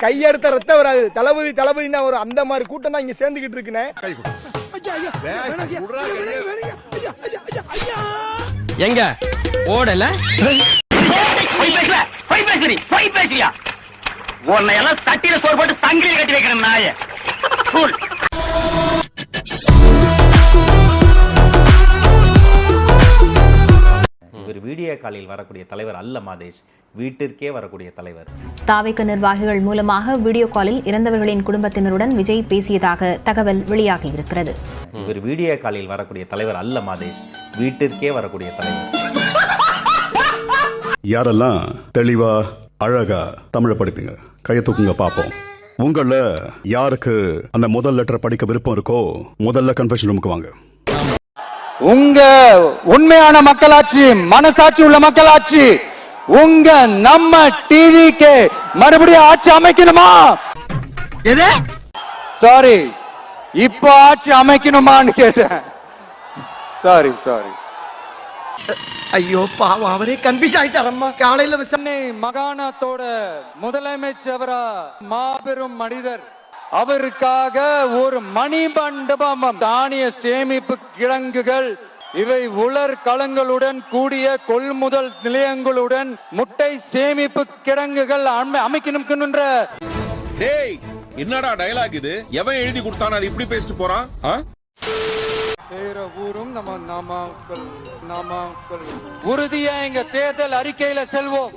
கையெடுத்த ரத்தம் வராது. தளபதி தளபதினா ஒரு அந்த மாதிரி கூட்டம் தான் இங்க சேர்ந்துகிட்டு இருக்குனே. எங்க ஓடல உன்னை எல்லாம் தட்டில சோறு போட்டு தங்கில கட்டி வைக்கிறேன் நாய. இவர் வீடியோ காலில் வரக்கூடிய தலைவர் அல்ல மாதேஷ், வீட்டிற்கே வரக்கூடிய தலைவர். தாவேக நிர்வாகிகள் மூலமாக வீடியோ காலில் இறந்தவர்களின் குடும்பத்தினருடன் விஜய் பேசியதாக தகவல் வெளியாகியிருக்கிறது. இவர் வீடியோ காலில் வரக்கூடிய தலைவர் அல்ல மாதேஷ், வீட்டிற்கே வரக்கூடிய தலைவர். யாரெல்லாம் தெளிவா அழகா தமிழை படிப்பீங்க கையை தூக்குங்க பாப்போம். உங்கள யாருக்கு அந்த முதல் லெட்டர் படிக்க விருப்பம் இருக்கோ முதல்ல கன்ஃபெஷன் ரூமுக்கு வாங்க. உங்க உண்மையான மக்களாட்சி, மனசாட்சி உள்ள மக்களாட்சி, உங்க நம்ம டிவிக்கு மறுபடியும் ஆட்சி அமைக்கணுமா? சாரி, இப்போ ஆட்சி அமைக்கணுமான்னு கேட்டேன். சாரி. ஐயோ பாவம், அவரே கன்ஃபியூஸ் ஆயிட்டாரம்மா. காலையில சென்னை மாகாணத்தோட முதலமைச்சரா மாபெரும் மனிதர், அவருக்காக ஒரு மணிமண்டபம், தானிய சேமிப்பு கிடங்குகள், இவை உலர் களங்களுடன் கூடிய கொள்முதல் நிலையங்களுடன் முட்டை சேமிப்பு கிடங்குகள் அமைக்கணும்ன்ற. டேய் என்னடா டயலாக் இது? எவன் எழுதி கொடுத்தானே அது இப்படி பேசிட்டு போறான்? ஊரும் நம்ம நாமக்கல் உறுதியா எங்க தேர்தல் அறிக்கையில சொல்வோம்.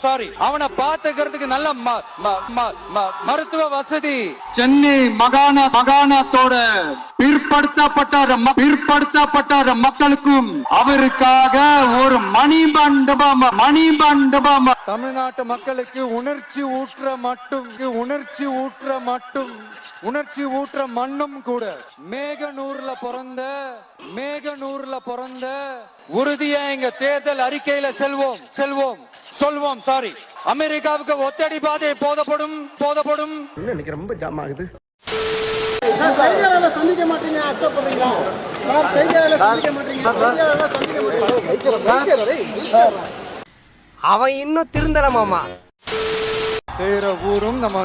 சாரி, அவனை பாத்துக்கிறதுக்கு நல்ல மருத்துவ வசதி. சென்னை மாகாணத்தோட பிற்படுத்தப்பட்ட மக்களுக்கும் அவருக்காக ஒரு மணிமண்டபம். தமிழ்நாட்டு மக்களுக்கு உணர்ச்சி ஊற்ற மண்ணும் கூட. மேகனூர்ல பிறந்த உறுதியா எங்க தேர்தல் அறிக்கையில சொல்வோம். சாரி, அமெரிக்காவுக்கு ஒத்தடி பாதை போதப்படும். எனக்கு ரொம்ப ஜாம் ஆகுது. அவன் இன்னும் திருந்தல மாமா. ஊரும் நம்ம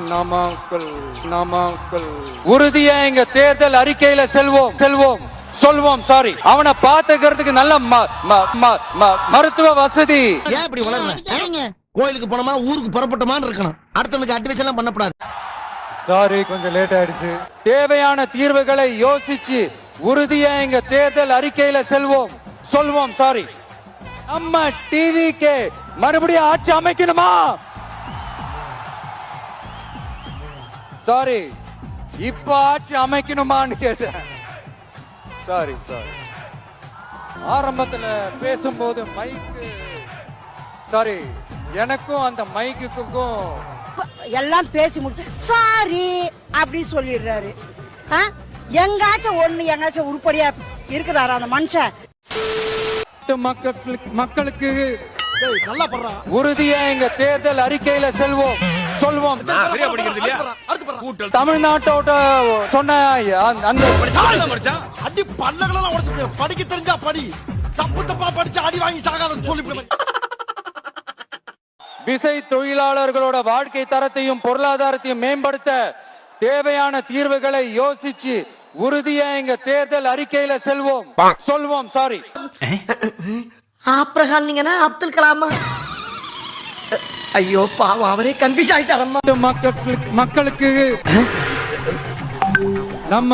நாமக்கல் உறுதியா எங்க தேர்தல் அறிக்கையில சொல்வோம். சாரி, அவனை பாத்துக்கிறதுக்கு நல்ல மருத்துவ வசதி. ஏன் இப்படி வளர்ற? கோயிலுக்கு போனோமா ஊருக்கு புறப்பட்டோமான்னு இருக்கணும். அடுத்தவனுக்கு அட்வைஸ் எல்லாம் பண்ணக்கூடாது. சாரி, கொஞ்சம் லேட் ஆயிடுச்சு. தேவையான தீர்வுகளை யோசிச்சு உறுதியா எங்க தேர்தல் அறிக்கையில சொல்வோம். சாரி, நம்ம டிவிக்கு மறுபடியும் ஆட்சி அமைக்கணுமா? சாரி, இப்ப ஆட்சி அமைக்கணுமான்னு கேட்டேன். சாரி. ஆரம்பத்துல பேசும்போது மைக்கு, சாரி, எனக்கும் அந்த மைக்குக்கும் எல்லாம் பேசி முடிச்சு சாரி அப்படி சொல்லிடுறாரு. எங்காச்சும் உருப்படியா இருக்கிறாரா அந்த மனுஷன்? மக்களுக்கு உறுதியா எங்க தேர்தல் அறிக்கையில சொல்வோம். தமிழ்நாட்டோட சொன்ன அந்த அடி பல்லகளெல்லாம் உடைச்சு படிக்க தெரிஞ்சா படி, தப்பா படிச்சு அடி வாங்கி சாகாத சொல்லி. விசை தொழிலாளர்களோட வாழ்க்கை தரத்தையும் பொருளாதாரத்தையும் மேம்படுத்த தேவையான தீர்வுகளை யோசிச்சு உறுதியா எங்க தேர்தல் அறிக்கையில சொல்வோம். சாரி, ஆப்ரஹாம் நீங்கன்னா அப்துல் கலாமா? ஐயோ பாவம், அவரே கன்ஃபியூஸ் ஆயிட்டாரம்மா. மக்களுக்கு நம்ம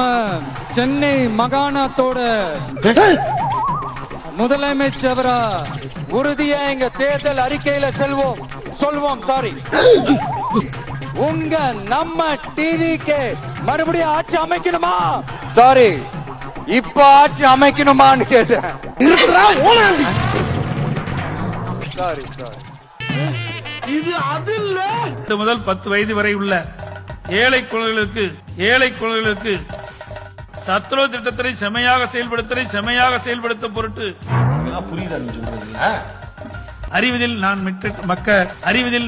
சென்னை மாகாணத்தோட முதலமைச்சரா உறுதியா எங்க தேர்தல் அறிக்கையில சொல்வோம். சாரி, உங்க நம்ம டிவிக்கு மறுபடியும் ஆட்சி அமைக்கணுமா? சாரி, இப்ப ஆட்சி அமைக்கணுமான்னு கேட்டேன். சாரி. இது அதில்ல. முதல் 10 வயது வரை உள்ள ஏழை குழந்தைகளுக்கு சத்ரோ திட்டத்தை செமையாக செயல்படுத்த பொருட்டு அறிவதில்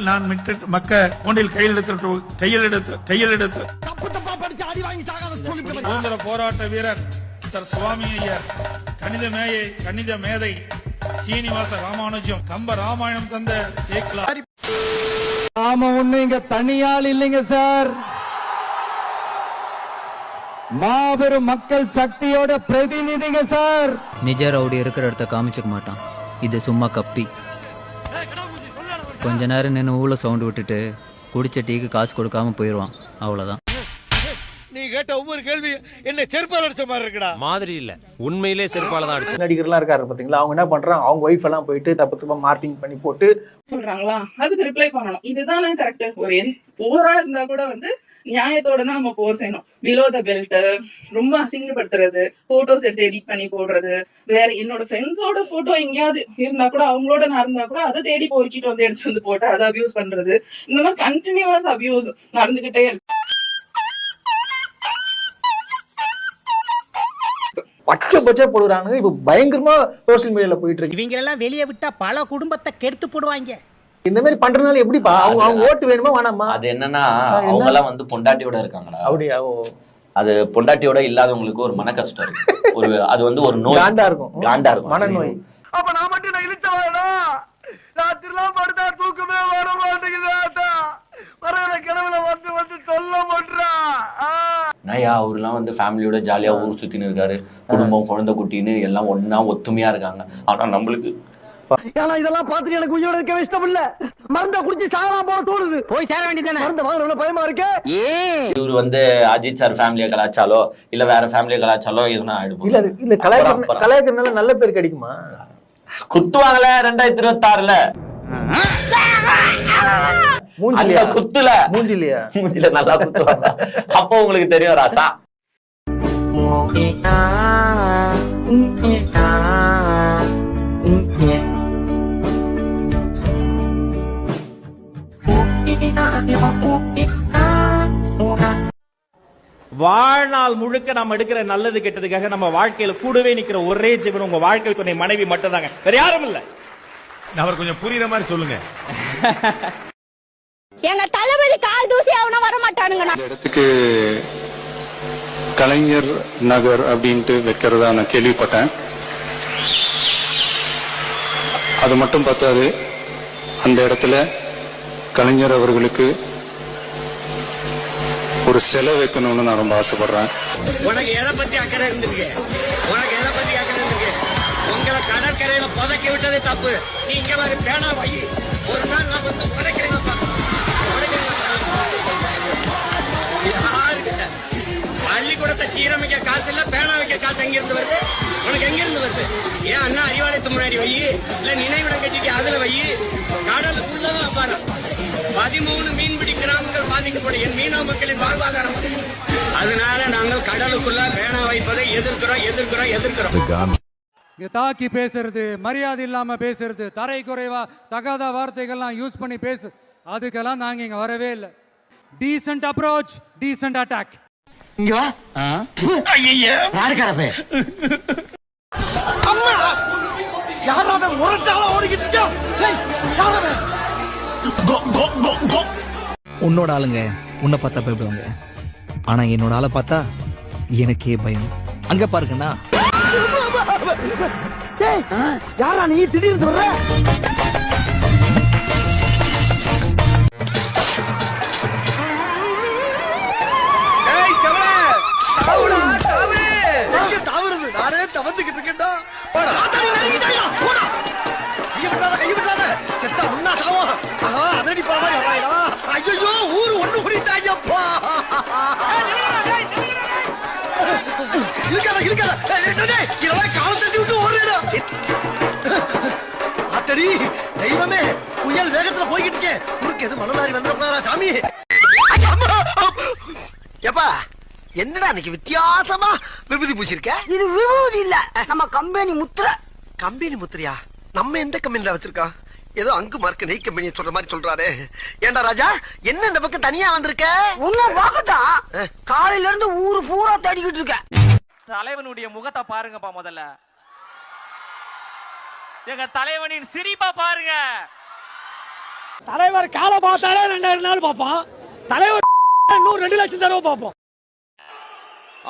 நான் மக்க ஒன்றில் கையெழுத்து சுதந்திர போராட்ட வீரர் சர் சுவாமி ஐயர், கணித மேதை சீனிவாச ராமானுஜம், கம்ப ராமாயணம் தந்த சேக்லா. நாம ஒண்ணு இங்க தனியால் இல்லைங்க சார், மாபெரும் மக்கள் சக்தியோட பிரதிநிதிங்க சார். நிஜ ரவுடி இருக்கிற இடத்த காமிச்சுக்க மாட்டான், இது சும்மா கப்பி. கொஞ்ச நேரம் நின்று ஊழ சவுண்ட் விட்டுட்டு குடிச்ச டீக்கு காசு கொடுக்காம போயிடுவான், அவ்வளவுதான். நீ கேட்ட ஒவ்வொரு கேள்வி என்ன செருப்பால் அடிச்ச மாதிரி இருக்குடா. மாதிரி இல்ல, உண்மையிலே செருப்பால தான் அடிச்சு. நடிகர்லாம் இருக்காரு பாத்தீங்களா, அவங்க என்ன பண்றாங்க, அவங்க ஒய்ஃப் எல்லாம் போயிட்டு தப்பு தப்பா மார்க்கிங் பண்ணி போட்டு சொல்றாங்களா, அதுக்கு ரிப்ளை பண்ணணும். இதுதானே கரெக்ட். ஒரு போரா இருந்தா கூட வந்து நியாயத்தோட தான் நம்ம போர் செய்யணும். பிலோ த பெல்ட் ரொம்ப அசிங்கப்படுத்துறது, போட்டோஸ் எடுத்து எடிட் பண்ணி போடுறது, வேற என்னோட ஃப்ரெண்ட்ஸோட போட்டோ எங்கேயாவது இருந்தா கூட அவங்களோட நான் இருந்தா கூட அதை தேடி பொறுக்கிட்டு வந்து எடுத்து வந்து போட்டு அதை அபியூஸ் பண்றது, இந்த மாதிரி கண்டினியூஸ் அபியூஸ் நடந்துகிட்டே இருக்கு. பச்சை போடுறாங்க. இப்ப பயங்கரமா சோசியல் மீடியால போயிட்டு இருக்கு. இவங்க எல்லாம் வெளியே விட்டா பல குடும்பத்தை கெடுத்து போடுவாங்க. இந்த மாதிரி பண்றதுனால எப்படிப்பா அவங்க ஓட்டு வேணுமா வேணாமா? அது என்னன்னா அவங்க எல்லாம் வந்து பொண்டாட்டியோட இருக்காங்களா, அப்படியா? அது பொண்டாட்டியோட இல்லாதவங்களுக்கு ஒரு மன கஷ்டம் இருக்கு, ஒரு அது வந்து ஒரு நோய், காண்டா இருக்கும், மனநோய். அப்ப நான் மட்டும் நான் இழுத்தவாடா, ராத்திரிலாம் படுத்தா தூக்கமே வர மாட்டேங்குது, வர கிழவுல வந்து வந்து சொல்ல மாட்டா. நயா அவர்லாம் வந்து ஃபேமிலியோட ஜாலியா ஊர் சுத்தின்னு இருக்காரு, குடும்பம் குழந்தை குட்டின்னு எல்லாம் ஒன்னா ஒத்துமையா இருக்காங்க. ஆனா நம்மளுக்கு இதெல்லாம் பாத்துட்டு எனக்கு உயிரோட இருக்க இஷ்டம் இல்ல. மருந்த குடிச்சு சாகலாம் போல தோணுது. போய் சேர வேண்டியதானே. மருந்த வாங்குற பயமா இருக்கு. இவர் வந்து அஜித் சார் ஃபேமிலியை கலாச்சாலோ இல்ல வேற ஃபேமிலியை கலாச்சாலோ எதுனா ஆயிடும். இல்ல இல்ல கலாய்க்கிறதுனால நல்ல பேர் கிடைக்குமா? குத்துவாங்கல 2026ல மூஞ்சில குத்துல மூஞ்சில நல்லா குத்துவாங்க. அப்போ உங்களுக்கு தெரியும் ராசா. வாழ்நாள் முழுக்க நம்ம எடுக்கிற நல்லது கெட்டதுக்காக நம்ம வாழ்க்கையில கூடவே நிக்கிற ஒரே ஜீவன் உங்க வாழ்க்கை துணை மனைவி மட்டும் தாங்க, வேற யாரும் இல்ல. அவர் கொஞ்சம் புரியுற மாதிரி சொல்லுங்க. எங்க தளபதி கால் தூசி அவன வர மாட்டானுங்க. இந்த இடத்துக்கு கலைஞர் நகர் அப்படின்ட்டு வைக்கிறதா நான் கேள்விப்பட்டேன். அது மட்டும் பார்த்தாது, அந்த இடத்துல கலைஞர் அவர்களுக்கு ஒரு சிலை வைக்கணும்னு நான் ரொம்ப ஆசைப்படுறேன். உனக்கு எதை பத்தி அக்கறை இருந்திருக்கு? உனக்கு எதை பத்தி அக்கறை இருந்திருக்கு? உங்களை கடற்கரையில புதைக்க விட்டதே தப்பு. நீ இங்க மாதிரி பேனா வை, ஒரு நாள் நான் வந்து உடைக்கிறேன். பள்ளிக்கூடத்தை சீரமைக்க காசு இல்ல, பேனா வைக்க காசு எங்க இருந்து வருது? உனக்கு எங்க இருந்து வருது? ஏன் அண்ணா அறிவாலயத்து முன்னாடி வை, இல்ல நினைவிடம் கட்டிட்டு அதுல வை. கடலுக்குள்ளதான் பாரு 13 மீன்பிடி கிராமங்கள் பாதிக்கப்படும் என் மீனவ மக்களின் வாழ்வாதாரம். அதனால நாங்கள் கடலுக்குள்ள பேனா வைப்பதை எதிர்க்கிறோம். தாக்கி பேசுறது, மரியாதை இல்லாம பேசுறது, தரை குறைவா தகாத வார்த்தைகள்லாம் யூஸ் பண்ணி பேசு, அதுக்கெல்லாம் நாங்க இங்க வரவே இல்லை. Decent approach, decent attack. இங்க வா. ஐயா யாருக்காரப்பே அம்மா யாராவது முரட்டால ஓடிக்கிட்டு உன்னோட ஆளுங்க உன்னை பார்த்தா பயப்படுவாங்க, ஆனா என்னோட ஆளை பார்த்தா எனக்கே பயம். அங்க பாருங்கண்ணா. யாரா நீ திடீர்னு சொல்ற? நானே தவந்துகிட்டு இருக்கேன்டா. செத்தா உண்ணா சாவம். அதடி பாவாடா. ஐயோ ஊரு ஒண்ணு கூடிட்டாயப்பா. இருக்காத இதெல்லாம் கால் தட்டி விட்டு ஓடுறா. அத்தடி தெய்வமே, புயல் வேகத்துல போய்கிட்டு இருக்கேன். குறுக்கு எது மணலாரி வந்துடக்கூடாதா சாமி? எப்பா என்னடா இன்னைக்கு வித்தியாசமா விபூதி பூசிருக்க? இது விபூதி இல்ல, நம்ம கம்பெனி முத்திரை. கம்பெனி முத்திரையா? நம்ம எந்த கம்பெனில வச்சிருக்கோம்? ஏதோ அங்கு மார்க் நெய் கம்பெனி சொல்ற மாதிரி சொல்றாரு. ஏண்டா ராஜா, என்ன இந்த பக்கம் தனியா வந்திருக்க? உன்ன பாக்கத்தான் காலையில இருந்து ஊரு பூரா தேடிக்கிட்டு இருக்க. தலைவனுடைய முகத்தை பாருங்கப்பா, முதல்ல எங்க தலைவனின் சிரிப்பா பாருங்க. தலைவர் காலை பார்த்தாலே 2000 நாள் பார்ப்பான். தலைவர் 2 லட்சம் தடவை பார்ப்போம்.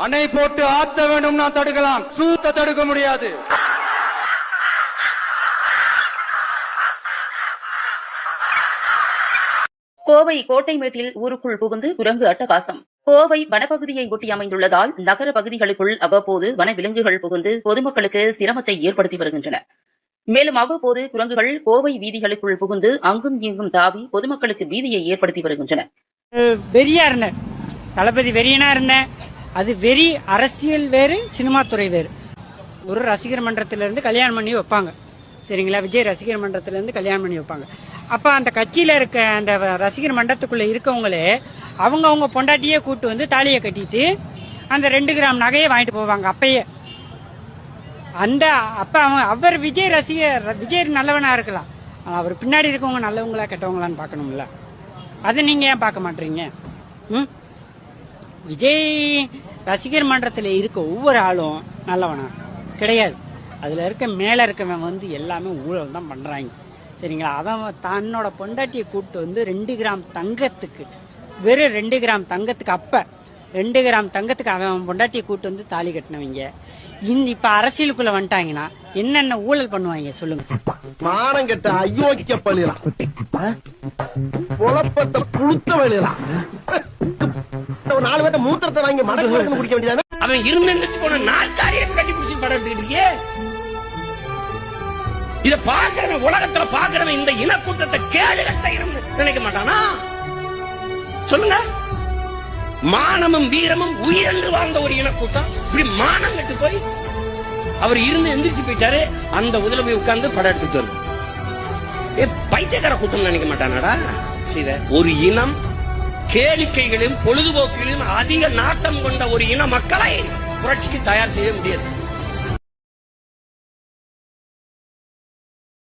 அணை போட்டு ஆத்த வேண்டும், நான் தடுக்கலாம், சூத்த தடுக்க முடியாது. கோவை கோட்டைமேட்டில் ஊருக்குள் புகுந்து குரங்கு அட்டகாசம். கோவை வனப்பகுதியை ஒட்டி அமைந்துள்ளதால் நகர பகுதிகளுக்குள் அவ்வப்போது வனவிலங்குகள் புகுந்து பொதுமக்களுக்கு சிரமத்தை ஏற்படுத்தி வருகின்றன. மேலும் அவ்வப்போது குரங்குகள் கோவை வீதிகளுக்குள் புகுந்து அங்கும் இங்கும் தாவி பொதுமக்களுக்கு பீதியை ஏற்படுத்தி வருகின்றன. வெறியா இருந்தேன், தளபதி வெறியனா இருந்தேன். அது வெறி அரசியல் வேறு, சினிமா துறை வேறு. ஒரு ரசிகர் மன்றத்திலிருந்து கல்யாணம் பண்ணி வைப்பாங்க, சரிங்களா? விஜய் ரசிகர் மன்றத்திலிருந்து கல்யாணம் பண்ணி வைப்பாங்க. அப்ப அந்த கட்சியில இருக்க அந்த ரசிகர் மன்றத்துக்குள்ள இருக்கவங்களே அவங்க பொண்டாட்டியே கூட்டு வந்து தாலியை கட்டிட்டு அந்த 2 கிராம் நகையை வாங்கிட்டு போவாங்க. அப்பயே அவர் விஜய் ரசிகர், விஜய் நல்லவனா இருக்கலாம், அவர் பின்னாடி இருக்கவங்க நல்லவங்களா கெட்டவங்களான்னு பார்க்கணும்ல. அதை நீங்க ஏன் பார்க்க மாட்டீங்க? விஜய் ரசிகர் மன்றத்தில் இருக்க ஒவ்வொரு ஆளும் நல்லவனா கிடையாது. அதுல இருக்க மேல இருக்கவன் வந்து எல்லாமே ஊழல் தான் பண்றாங்க, சரிங்களா? அவன் தன்னோட பொண்டாட்டியை கூப்பிட்டு வந்து 2 கிராம் தங்கத்துக்கு, வெறும் 2 கிராம் தங்கத்துக்கு, அப்ப 2 கிராம் தங்கத்துக்கு அவன் பொண்டாட்டியை கூப்பிட்டு வந்து தாலி கட்டினவங்க இப்ப அரசியலுக்குள்ள வந்துட்டாங்கன்னா என்னென்ன ஊழல் பண்ணுவாங்க சொல்லுங்க. மானம் கெட்ட அயோக்கிய பள்ளிலாம், குழப்பத்தை புழுத்த வழியலாம், 4 பேர்ட்ட மூத்திரத்தை வாங்கி மடக்கு குடிக்க வேண்டியதானே? அவன் இருந்து போன நாற்காலியை கட்டி பிடிச்சி படம் எடுத்துக்கிட்டு இத பாக்குறவன், உலகத்துல பாக்குறவன் இந்த இனக்கூட்டத்தை கேடு கட்ட இனம் நினைக்க மாட்டானா? சொல்லுங்க. மானமும் வீரமும் உயிரென்று வாழ்ந்த ஒரு இனக்கூட்டம் இப்படி மானம் கட்டு போய் அவர் இருந்து எந்திரிச்சு போயிட்டாரு. அந்த உதல போய் உட்கார்ந்து படம் எடுத்துட்டு வருது. பைத்தியக்கார கூட்டம் நினைக்க மாட்டானாடா? ஒரு இனம் கேளிக்கைகளையும் பொழுதுபோக்குகளையும் அதிக நாட்டம் கொண்ட ஒரு இன மக்களை புரட்சிக்கு தயார் செய்ய முடியாது.